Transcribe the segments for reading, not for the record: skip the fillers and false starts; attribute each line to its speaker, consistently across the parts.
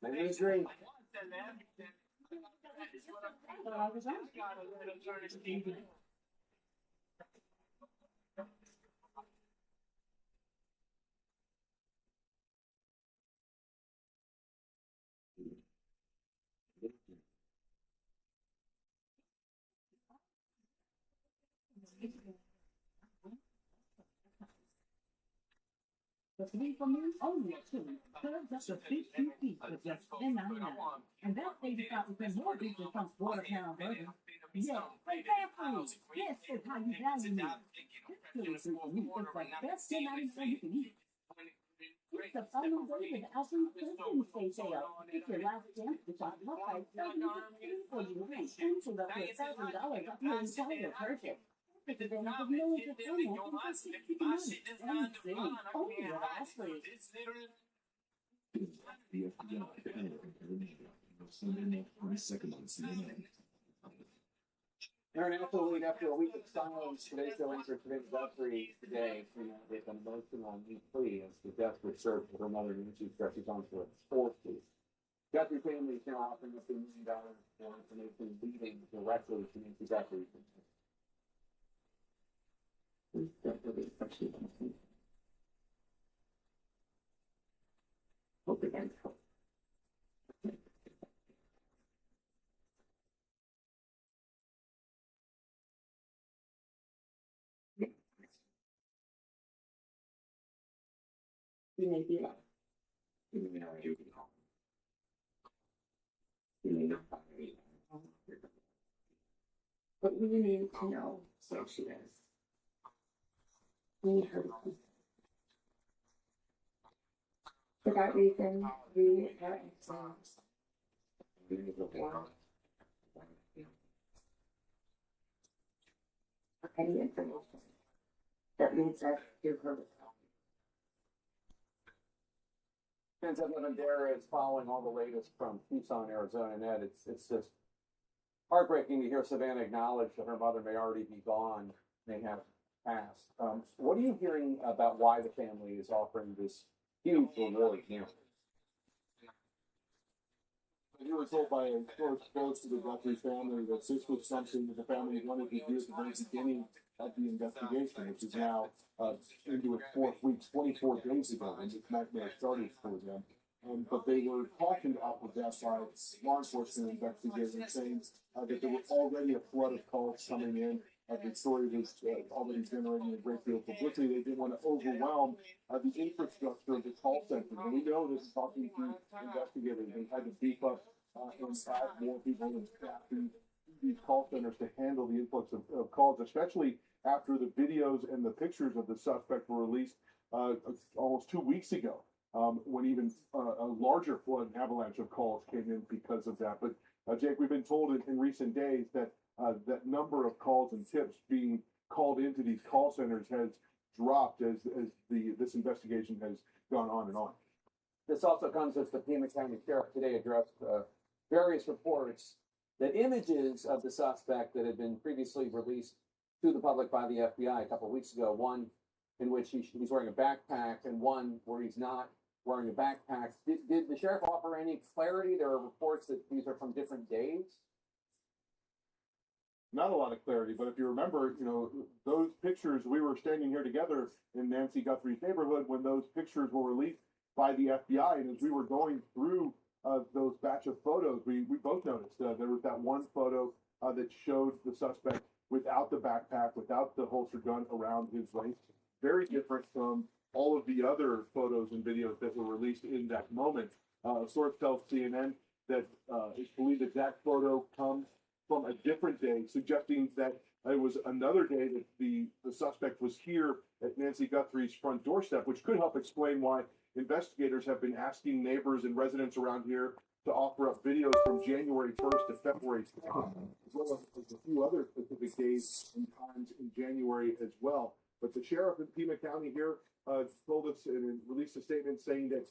Speaker 1: I agree.
Speaker 2: The three for me, only two. Curves up to 15 feet for just $10.99. And that baby got even more beef than some quarter-pound burger. Yeah, and fat-free. Yes, it's how you value me. This really food for me is the best $10.99 you can eat. It's the final day of the Alfred Christmas Day sale. It's your last chance to shop low price for you and cancel up to $1,000 off your entire purchase. It's a benefit of millions of families for 60 months. And soon, only at Ashley.
Speaker 3: The FBI Sunday night 22nd on CNN.
Speaker 1: International League after a week of silence. Today's going for today's Guthrie today. With an emotional new plea as the desperate search for her mother, Nancy, stretches on for its fourth week. Guthrie family is now offering up $1 million for information leading directly to Nancy Guthrie.
Speaker 4: Hope against hope. You may be right. You may not do it. You may not find it. But we need to know so she is. We need her to keep. For that reason, we are influenced. We need to warn for any information that leads us to her.
Speaker 1: Fans of Lavendera is following all the latest from Tucson, Arizona. Ned, it's just heartbreaking to hear Savannah acknowledge that her mother may already be gone, may have passed. What are you hearing about why the family is offering this huge reward now?
Speaker 5: You were told by a source close to the Guthrie family that this was something that the family wanted to do at the very beginning of the investigation, which is now into its fourth week, 24 days ago, when this nightmare started for them. But they were cautioned off of that by law enforcement investigators, saying that there was already a flood of calls coming in. The story was already generating a great deal of publicity. They didn't want to overwhelm the infrastructure of the call center. And we know this, talking to investigators, they had to beef up and add more people and staff these call centers to handle the influx of calls, especially after the videos and the pictures of the suspect were released almost 2 weeks ago, when even a larger flood and avalanche of calls came in because of that. But Jake, we've been told in recent days that that number of calls and tips being called into these call centers has dropped as this investigation has gone on and on.
Speaker 1: This also comes as the Pima County Sheriff today addressed various reports that images of the suspect that had been previously released to the public by the FBI a couple of weeks ago, one in which he's wearing a backpack and one where he's not wearing a backpack. Did the sheriff offer any clarity? There are reports that these are from different days.
Speaker 5: Not a lot of clarity, but if you remember, those pictures, we were standing here together in Nancy Guthrie's neighborhood when those pictures were released by the FBI. And as we were going through those batch of photos, we both noticed there was that one photo that showed the suspect without the backpack, without the holster gun around his waist. Very different from all of the other photos and videos that were released in that moment. A source tells CNN that it's believed that photo comes from a different day, suggesting that it was another day that the suspect was here at Nancy Guthrie's front doorstep, which could help explain why investigators have been asking neighbors and residents around here to offer up videos from January 1st to February 2nd, as well as a few other specific days and times in January as well. But the sheriff in Pima County here told us and released a statement saying that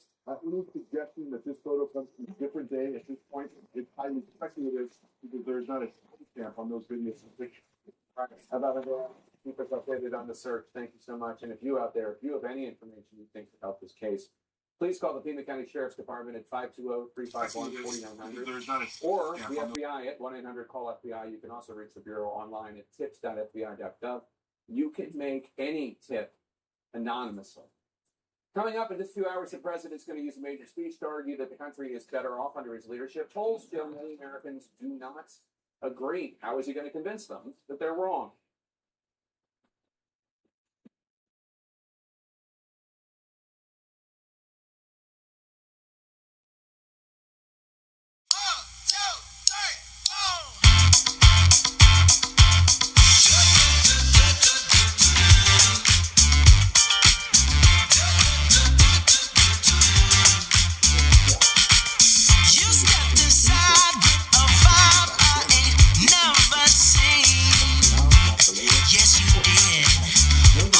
Speaker 5: any suggestion that this photo comes from a different day at this point is highly speculative because there's not a timestamp on those videos and pictures.
Speaker 1: How about keep us updated on the search? Thank you so much. And if you out there, if you have any information you think could help this case, please call the Pima County Sheriff's Department at 520-351-4900
Speaker 5: There's not a
Speaker 1: or
Speaker 5: Yeah,
Speaker 1: the
Speaker 5: on the-
Speaker 1: FBI at 1-800-CALL-FBI. You can also reach the Bureau online at tips.fbi.gov. You can make any tip anonymously. Coming up in just 2 hours, the president's going to use a major speech to argue that the country is better off under his leadership. Polls show many Americans do not agree. How is he going to convince them that they're wrong?
Speaker 6: You stepped inside with a vibe I ain't never seen. Yes, you did. Ooh,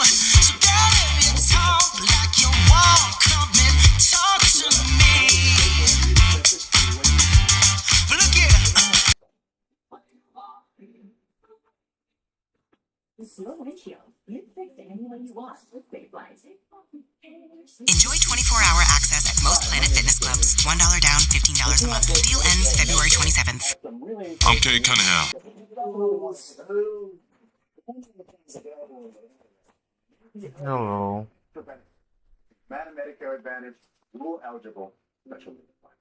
Speaker 6: so girl, if you talk like you walk, come and talk to me. But look here.
Speaker 2: Slow windshield. You can fix it any way you want with Bakelite.
Speaker 6: Enjoy 24-hour access at most Planet Fitness clubs. $1 down, $15 a month. Deal ends February 27th.
Speaker 3: I'm Kate Cunningham.
Speaker 7: Hello.
Speaker 5: Medicare Advantage, dual eligible, special needs plan.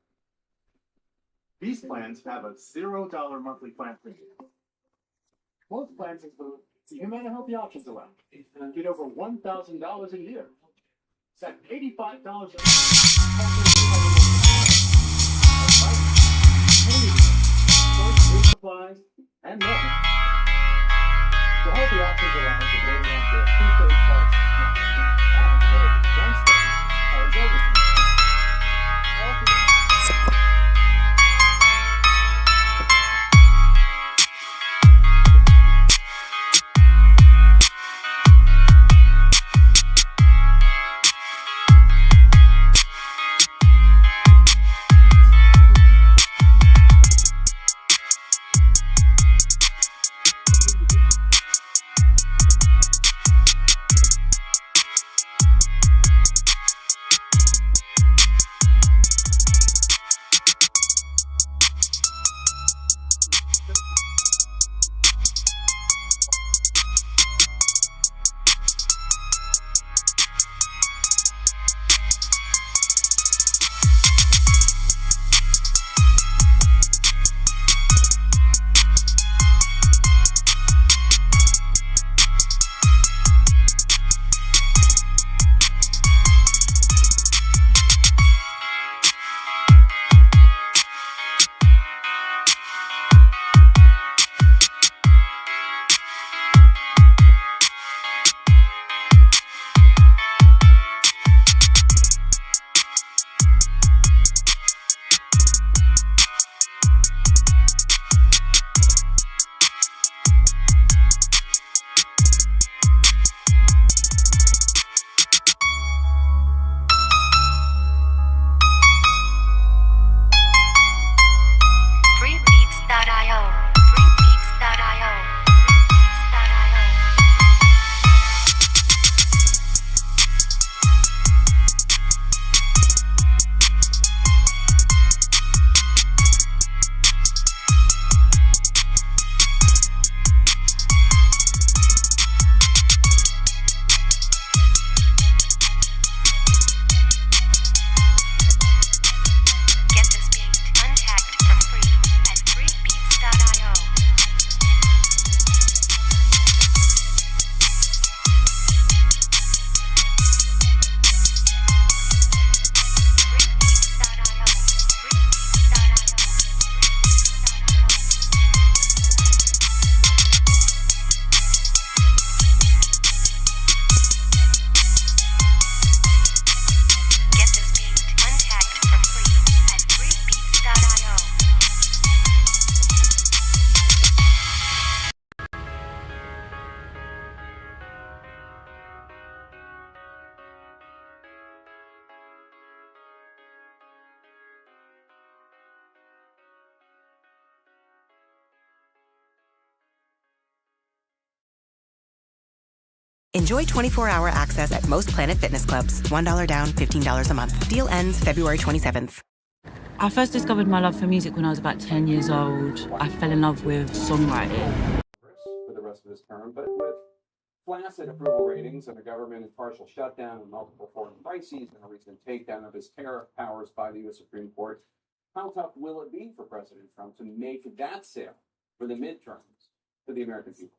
Speaker 5: These plans have a $0 monthly plan for you. Most plans include the Humana Healthy Options allowance and get over $1,000 a year. That's $85 a month. Supplies and more. The Healthy Options allowance is rated after a 2/3 parts.
Speaker 8: Enjoy 24-hour access at most Planet Fitness clubs. $1 down, $15 a month. Deal ends February 27th.
Speaker 9: I first discovered my love for music when I was about 10 years old. I fell in love with songwriting.
Speaker 1: For the rest of his term, but with flaccid approval ratings and a government in partial shutdown and multiple foreign crises and a recent takedown of his tariff powers by the U.S. Supreme Court, how tough will it be for President Trump to make that sale for the midterms to the American people?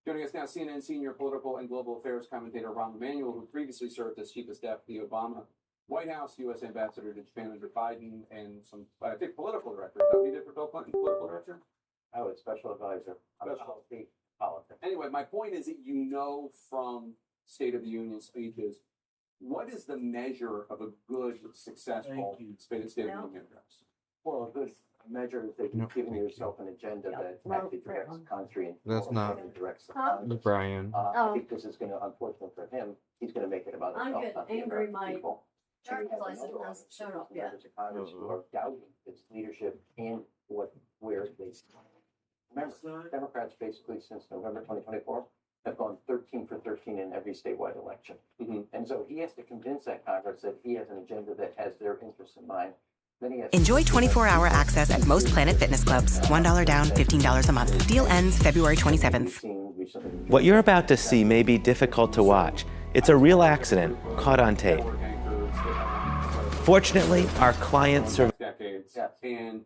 Speaker 1: Joining us now, CNN senior political and global affairs commentator Rahm Emanuel, who previously served as chief of staff to the Obama White House, U.S. ambassador to Japan under Biden, and some, I think, political director. Is that what he did for Bill Clinton? Political director?
Speaker 10: I was special advisor on politics.
Speaker 1: Anyway, my point is that you know from State of the Union speeches, what is the measure of a good, successful State of the Union address?
Speaker 10: Well, a good measure is that you're giving yourself an agenda that actually directs the country and
Speaker 7: That's not
Speaker 10: directs the Congress.
Speaker 7: Brian.
Speaker 10: I think this is going to, unfortunately for him, he's going to make it about himself.
Speaker 4: I'm getting
Speaker 10: not the
Speaker 4: angry,
Speaker 10: American
Speaker 4: Mike.
Speaker 10: people.
Speaker 4: Charlie hasn't shown up yet.
Speaker 10: Members of Congress who are doubting his leadership and where they stand. Remember, Democrats basically since November 2024 have gone 13 for 13 in every statewide election. And so he has to convince that Congress that he has an agenda that has their interests in mind. Then he has
Speaker 8: Enjoy 24-hour access at most Planet Fitness clubs. $1 down, $15 a month. Deal ends February 27th.
Speaker 11: What you're about to see may be difficult to watch. It's a real accident caught on tape. Fortunately, our client survived.
Speaker 1: Decades, and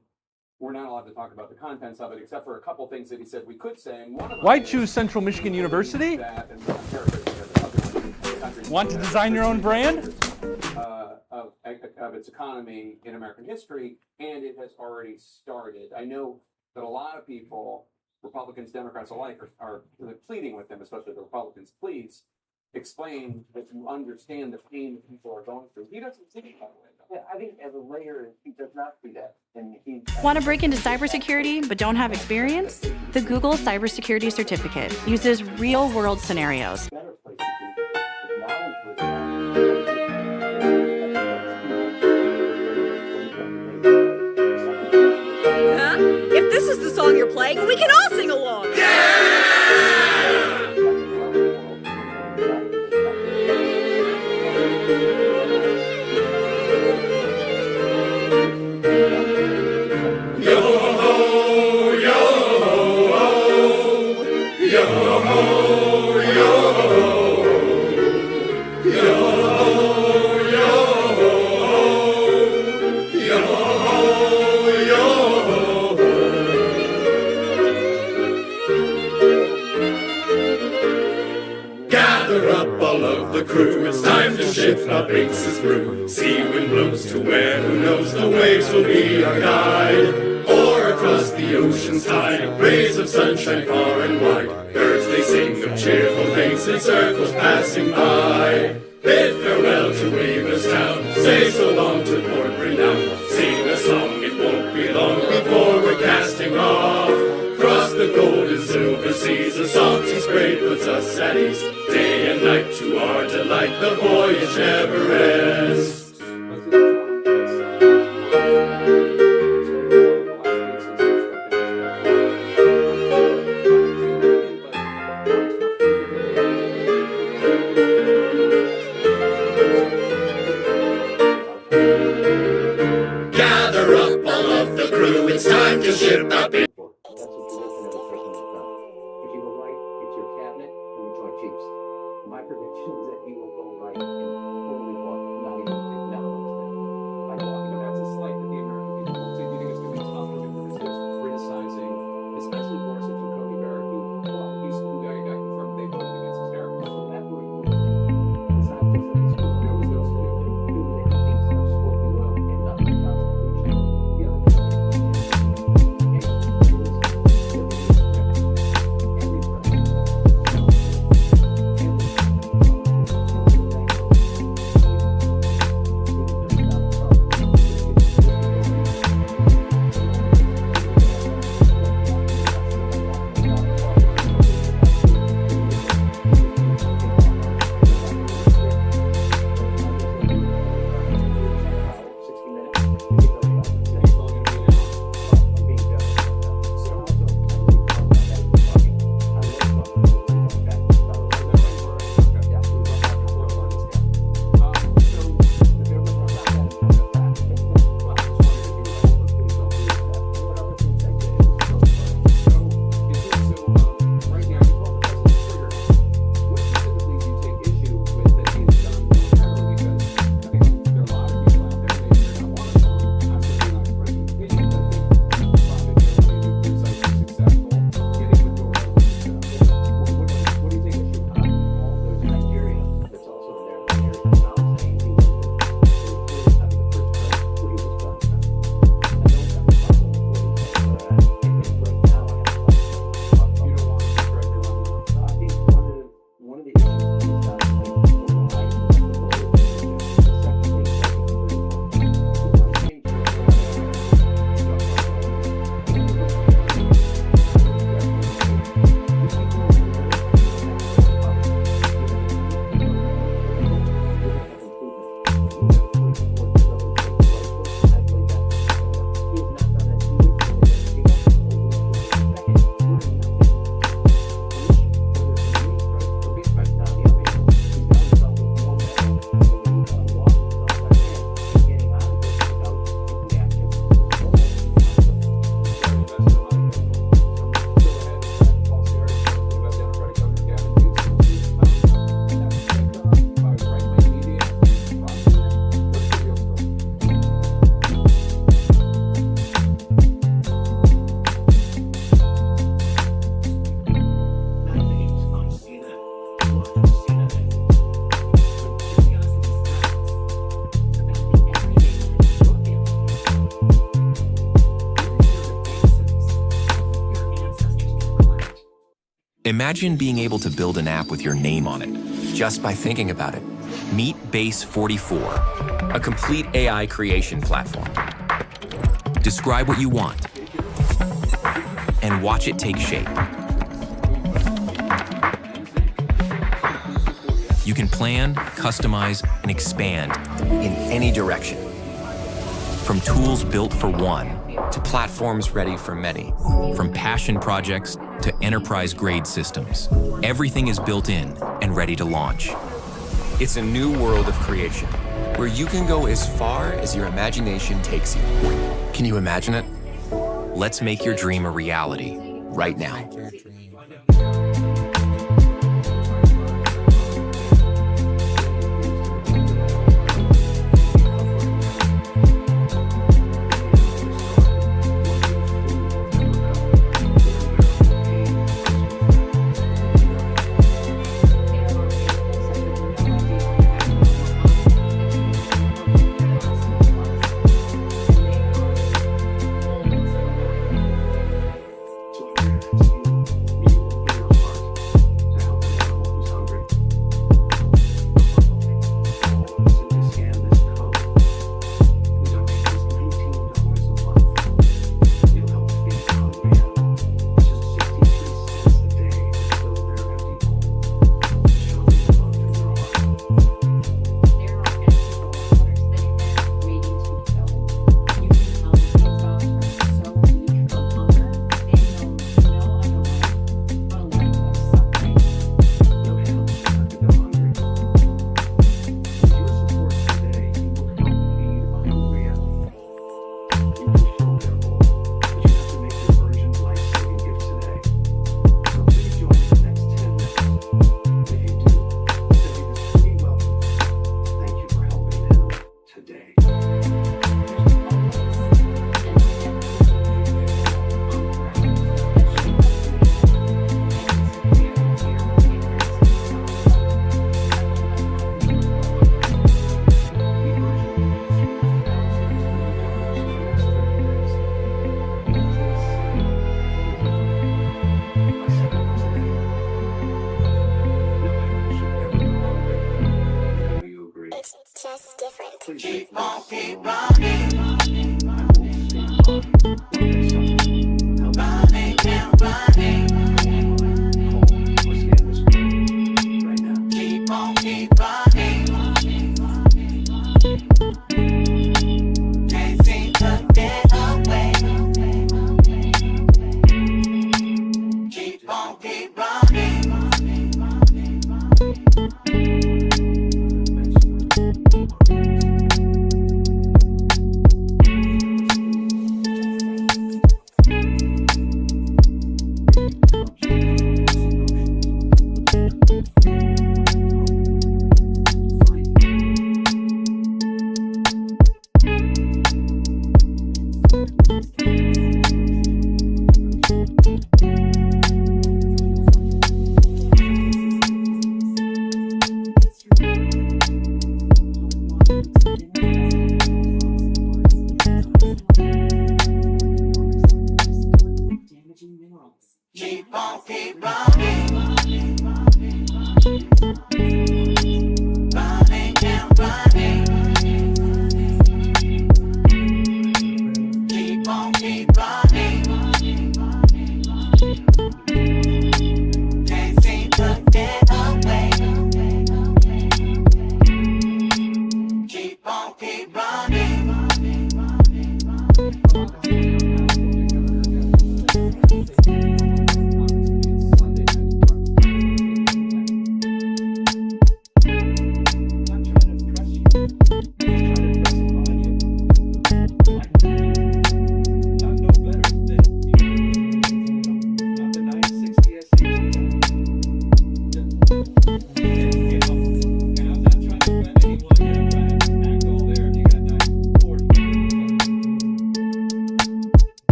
Speaker 1: we're not allowed to talk about the contents of it, except for a couple things that he said we could say. And one of
Speaker 12: Why choose Central Michigan University? Want to design your own brand?
Speaker 1: Of its economy in American history, and it has already started. I know that a lot of people, Republicans, Democrats alike, are pleading with them, especially the Republicans. Please explain that you understand the pain that people are going through. He doesn't see it that way.
Speaker 10: Yeah, I think as a layer, he does not do that. And he
Speaker 13: Want to break into cybersecurity but don't have experience? The Google Cybersecurity Certificate uses real-world scenarios.
Speaker 14: If this is the song you're playing, we can all sing along!
Speaker 15: It's time to shift our bases through. Sea wind blows to where, who knows, the waves will be our guide. Or across the ocean's tide, rays of sunshine far and wide. Birds they sing of cheerful things in circles passing by. Bid farewell to Weaver's town, say so long to Port Renown. Sing a song, it won't be long before we're casting off. Cross the gold and silver seas, a salty spray puts us at ease. Day and night to our delight, the voyage never ends. Gather up all of the crew, it's time to ship up in.
Speaker 10: My prediction is that he will go right and totally walk, not even acknowledge them. I know,
Speaker 1: That's a slight that the American people won't see. Do you think it's going to be tough for him to resist criticizing, especially Gorsuch and Cody Barrett, who, well, he's who got confirmed they voted against his tariffs.
Speaker 10: So that's what he was. It's not just that this school knows those to do the things that are spoken well and not the Constitution. Yeah.
Speaker 16: Imagine being able to build an app with your name on it, just by thinking about it. Meet Base 44, a complete AI creation platform. Describe what you want, and watch it take shape. You can plan, customize, and expand in any direction. From tools built for one to platforms ready for many. From passion projects to enterprise-grade systems. Everything is built in and ready to launch. It's a new world of creation, where you can go as far as your imagination takes you. Can you imagine it? Let's make your dream a reality right now.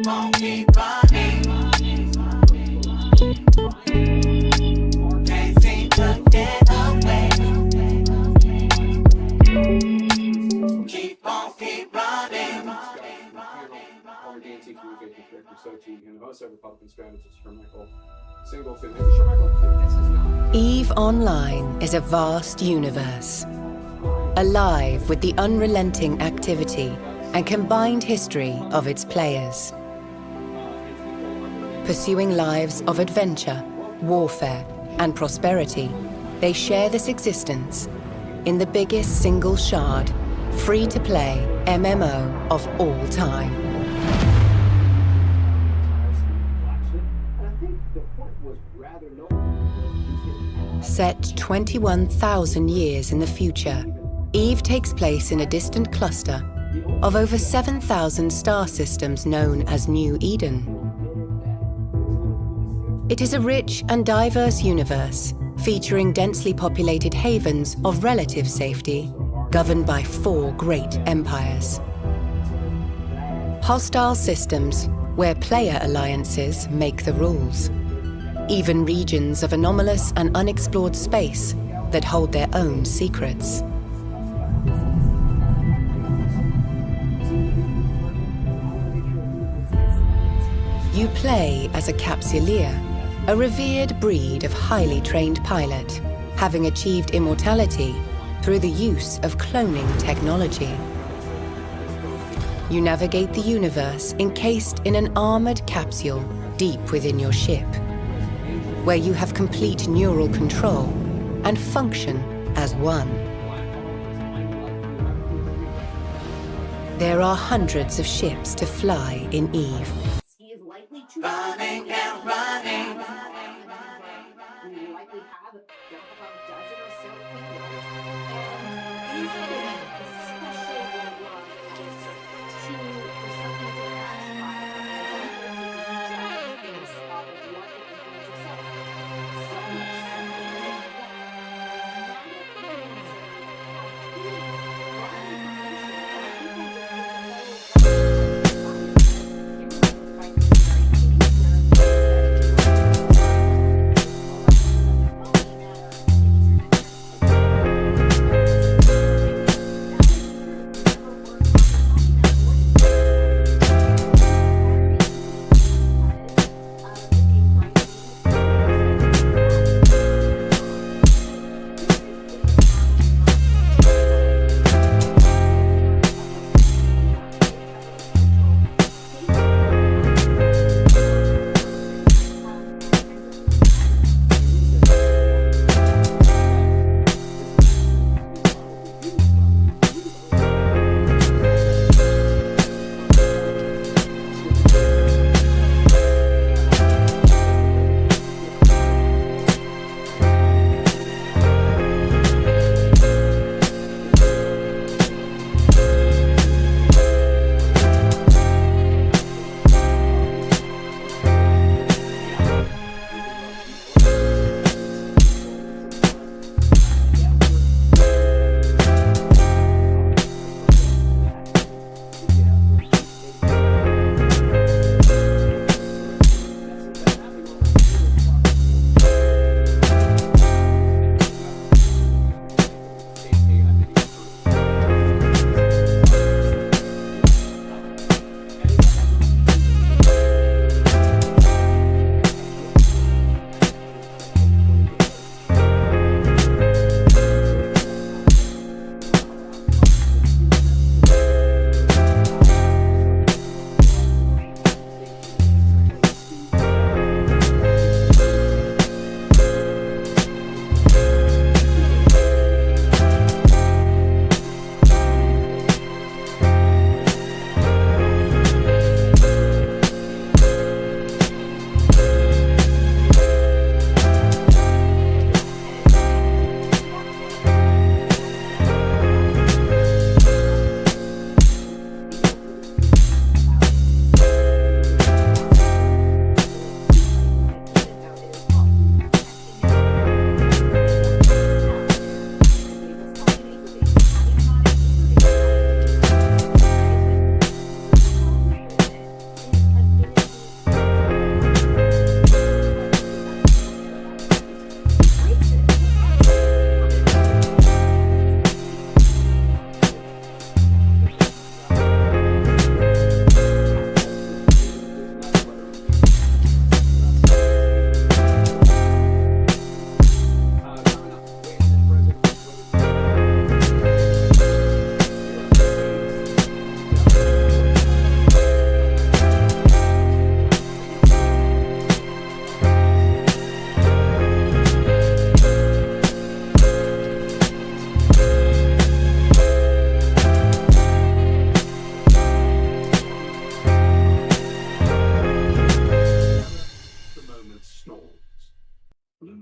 Speaker 6: keep on keep running. Can't seem to get away. Keep on keep running.
Speaker 1: Former DNC Communications Director Sochi and the most Republican strategist for Michael Singleton. Sure, Michael, this is not.
Speaker 17: EVE Online is a vast universe, alive with the unrelenting activity and combined history of its players. Pursuing lives of adventure, warfare, and prosperity, they share this existence in the biggest single shard, free-to-play MMO of all time. Set 21,000 years in the future, EVE takes place in a distant cluster of over 7,000 star systems known as New Eden. It is a rich and diverse universe featuring densely populated havens of relative safety governed by 4 great empires. Hostile systems where player alliances make the rules. Even regions of anomalous and unexplored space that hold their own secrets. You play as a Capsuleer, a revered breed of highly trained pilot, having achieved immortality through the use of cloning technology. You navigate the universe encased in an armored capsule deep within your ship, where you have complete neural control and function as one. There are hundreds of ships to fly in EVE.
Speaker 6: Running and running.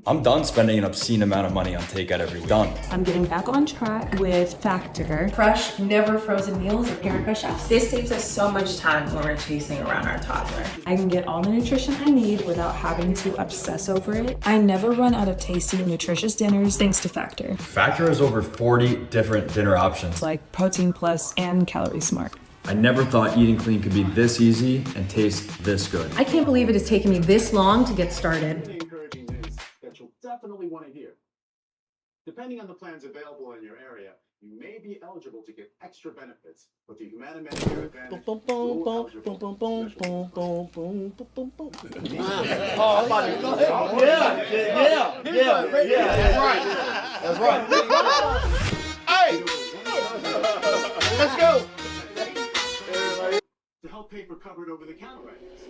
Speaker 18: I'm done spending an obscene amount of money on takeout every week. Done.
Speaker 19: I'm getting back on track with Factor.
Speaker 20: Fresh, never frozen meals prepared by chefs.
Speaker 21: This saves us so much time when we're chasing around our toddler.
Speaker 19: I can get all the nutrition I need without having to obsess over it. I never run out of tasty, nutritious dinners thanks to Factor.
Speaker 18: Factor has over 40 different dinner options.
Speaker 19: Like Protein Plus and Calorie Smart.
Speaker 18: I never thought eating clean could be this easy and taste this good.
Speaker 20: I can't believe it has taken me this long to get started.
Speaker 22: Encouraging news that you'll definitely want to hear. Depending on the plans available in your area, you may be eligible to get extra benefits with the Humana Medicare Advantage.
Speaker 15: That's right. Hey! Let's go!
Speaker 22: To help pay for covered over-the-counter items.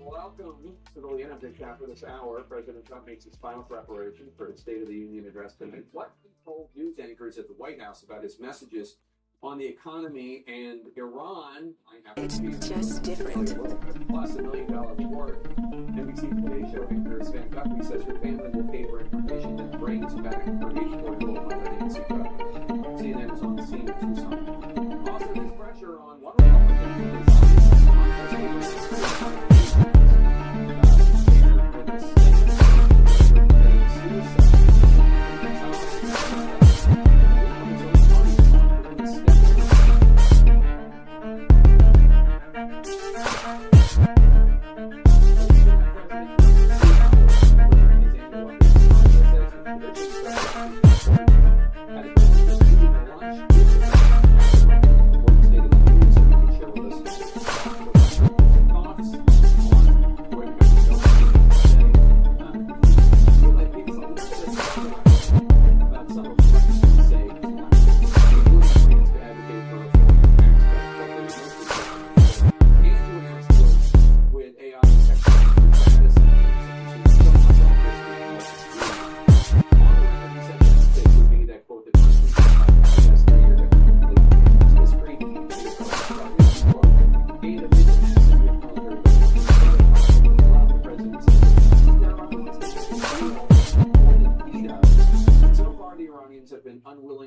Speaker 1: Welcome to the Leon Update for this hour. President Trump makes his final preparation for his State of the Union address tonight. What he told news anchors at the White House about his messages on the economy and Iran.
Speaker 17: It's just different.
Speaker 1: Plus $1 million reward. NBC Today Show anchor Van Guthrie says her family will pay for information that brings back her age-4-year-old mother, Nancy Guthrie. CNN is on the scene in Tucson. Also, there's pressure on one Republican.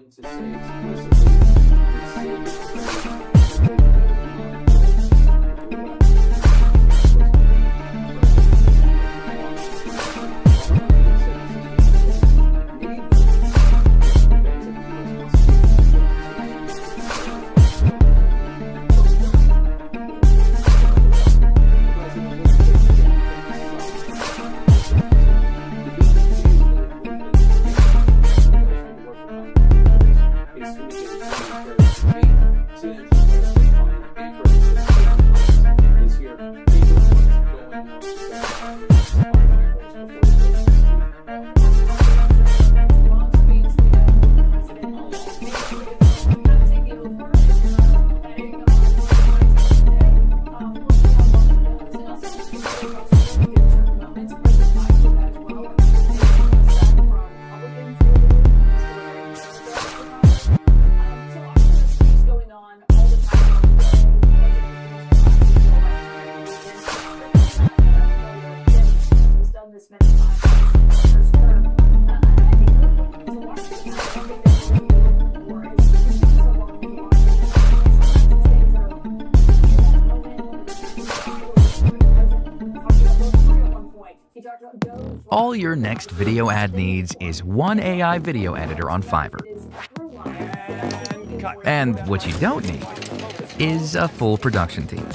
Speaker 1: willing to say explicitly
Speaker 2: All your next video ad needs is one AI video editor on Fiverr. And what you don't need is a full production team.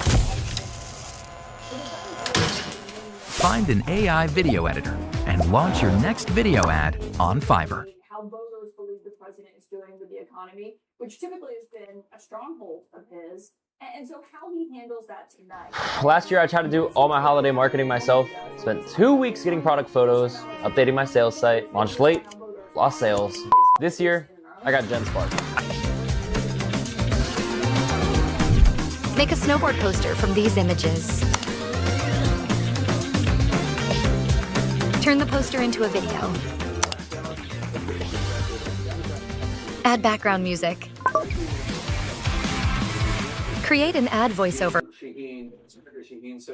Speaker 2: Find an AI video editor and launch your next video ad on Fiverr.
Speaker 4: How voters believe the president is doing with the economy, which typically has been a stronghold of his. And so how he handles that tonight.
Speaker 3: Last year I tried to do all my holiday marketing myself. Spent 2 weeks getting product photos, updating my sales site, launched late, lost sales. This year, I got GenSpark.
Speaker 23: Make a snowboard poster from these images. Turn the poster into a video. Add background music. Create an ad voiceover.
Speaker 4: To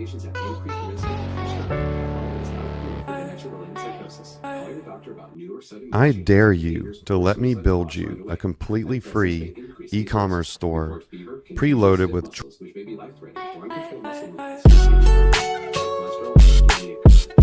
Speaker 5: patients have increased risk of dementia-related psychosis. Call your doctor about new or sudden.
Speaker 7: I dare you to let me build you a completely free e-commerce store preloaded with
Speaker 5: which may be life-threatening or uncontrolled muscle movements.